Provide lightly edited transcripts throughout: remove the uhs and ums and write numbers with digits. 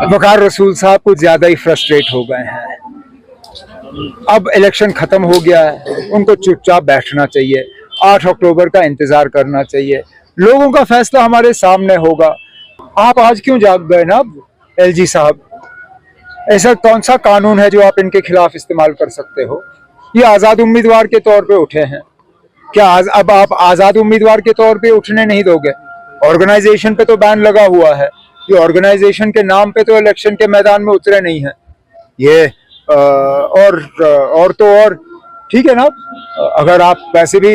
वकार रसूल साहब कुछ ज्यादा ही फ्रस्ट्रेट हो गए हैं। अब इलेक्शन खत्म हो गया है, उनको चुपचाप बैठना चाहिए, 8 अक्टूबर का इंतजार करना चाहिए। लोगों का फैसला हमारे सामने होगा। आप आज क्यों जाग गए ना एलजी साहब? ऐसा कौन सा कानून है जो आप इनके खिलाफ इस्तेमाल कर सकते हो? ये आजाद उम्मीदवार के तौर पे उठे हैं, क्या अब आप आजाद उम्मीदवार के तौर पे उठने नहीं दोगे? ऑर्गेनाइजेशन पे तो बैन लगा हुआ है, ये ऑर्गेनाइजेशन के नाम पे तो इलेक्शन के मैदान में उतरे नहीं है ये। और तो और ठीक है ना, अगर आप वैसे भी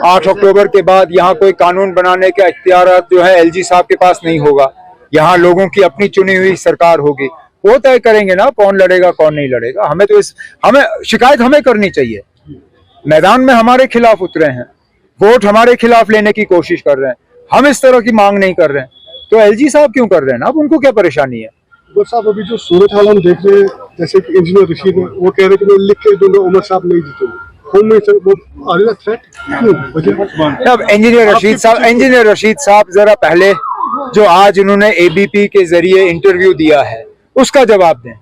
8 अक्टूबर के बाद यहाँ कोई कानून बनाने का इख्तियार जो है एलजी साहब के पास नहीं होगा। यहाँ लोगों की अपनी चुनी हुई सरकार होगी, वो तय करेंगे ना कौन लड़ेगा कौन नहीं लड़ेगा। हमें शिकायत हमें करनी चाहिए। मैदान में हमारे खिलाफ उतरे हैं, वोट हमारे खिलाफ लेने की कोशिश कर रहे हैं, हम इस तरह की मांग नहीं कर रहे हैं, तो एलजी साहब क्यों कर रहे हैं ना? अब उनको क्या परेशानी है? साहब अभी जो सूरत हाल हम देख रहे हैं, जैसे कि इंजीनियर रशीद है, वो कह रहे हैं कि मैं लिख के दूंगा उमर साहब नहीं जीतेंगे। अब इंजीनियर रशीद साहब जरा पहले जो आज उन्होंने एबीपी के जरिए इंटरव्यू दिया है उसका जवाब दें।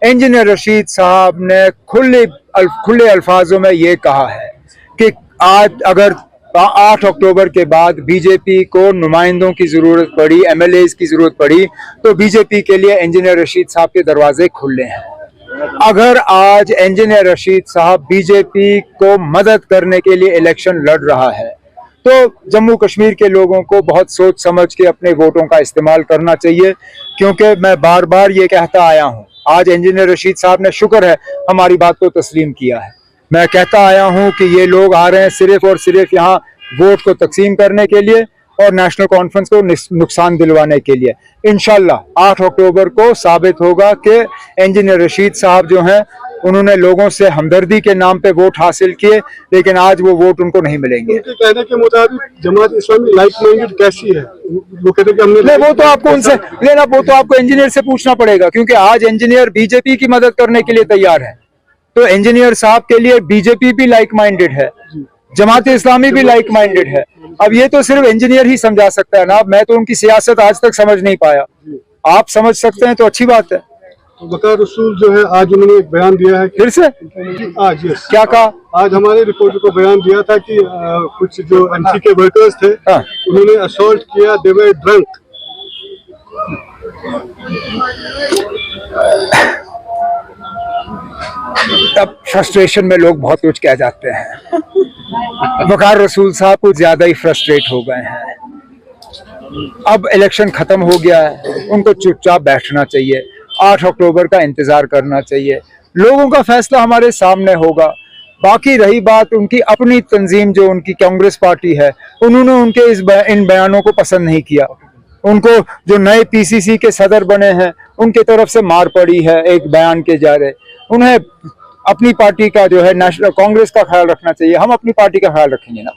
इंजीनियर रशीद साहब ने खुले अल्फाजों में ये कहा है कि आज अगर 8 अक्टूबर के बाद बीजेपी को नुमाइंदों की जरूरत पड़ी, एमएलएज की जरूरत पड़ी, तो बीजेपी के लिए इंजीनियर रशीद साहब के दरवाजे खुले हैं। अगर आज इंजीनियर रशीद साहब बीजेपी को मदद करने के लिए इलेक्शन लड़ रहा है तो जम्मू कश्मीर के लोगों को बहुत सोच समझ के अपने वोटों का इस्तेमाल करना चाहिए, क्योंकि मैं बार बार ये कहता आया हूँ। आज इंजीनियर रशीद साहब ने शुक्र है हमारी बात को तस्लीम किया है। मैं कहता आया हूं कि ये लोग आ रहे हैं सिर्फ और सिर्फ यहाँ वोट को तकसीम करने के लिए और नेशनल कॉन्फ्रेंस को नुकसान दिलवाने के लिए। इंशाल्लाह 8 अक्टूबर को साबित होगा कि इंजीनियर रशीद साहब जो हैं उन्होंने लोगों से हमदर्दी के नाम पे वोट हासिल किए, लेकिन आज वो वोट उनको नहीं मिलेंगे। उनके कहने के मुताबिक जमात इस्लामी लाइक माइंडेड कैसी है? वो कहते हैं कि हमने वो तो आपको उनसे लेना, वो तो आपको इंजीनियर से पूछना पड़ेगा, क्योंकि आज इंजीनियर बीजेपी की मदद करने के लिए तैयार है। तो इंजीनियर साहब के लिए बीजेपी भी लाइक माइंडेड है, जमात इस्लामी भी लाइक माइंडेड है। अब ये तो सिर्फ इंजीनियर ही समझा सकता है ना, मैं तो उनकी सियासत आज तक समझ नहीं पाया। आप समझ सकते हैं तो अच्छी बात है। तो वकार रसूल जो है आज उन्होंने एक बयान दिया है फिर से आज क्या कहा? आज हमारे रिपोर्टर को बयान दिया था कि कुछ जो एमसी के वर्कर्स थे उन्होंने असॉल्ट किया, दे वर ड्रंक। तब फ्रस्ट्रेशन में लोग बहुत कुछ कह जाते हैं। वकार रसूल साहब कुछ ज्यादा ही फ्रस्ट्रेट हो गए हैं। अब इलेक्शन खत्म हो गया है, उनको चुपचाप बैठना चाहिए, 8 अक्टूबर का इंतजार करना चाहिए। लोगों का फैसला हमारे सामने होगा। बाकी रही बात उनकी अपनी तंजीम जो उनकी कांग्रेस पार्टी है, उन्होंने उनके इन बयानों को पसंद नहीं किया। उनको जो नए पीसीसी के सदर बने हैं उनके तरफ से मार पड़ी है एक बयान के जारे। उन्हें अपनी पार्टी का जो है नेशनल कांग्रेस का ख्याल रखना चाहिए। हम अपनी पार्टी का ख्याल रखेंगे ना।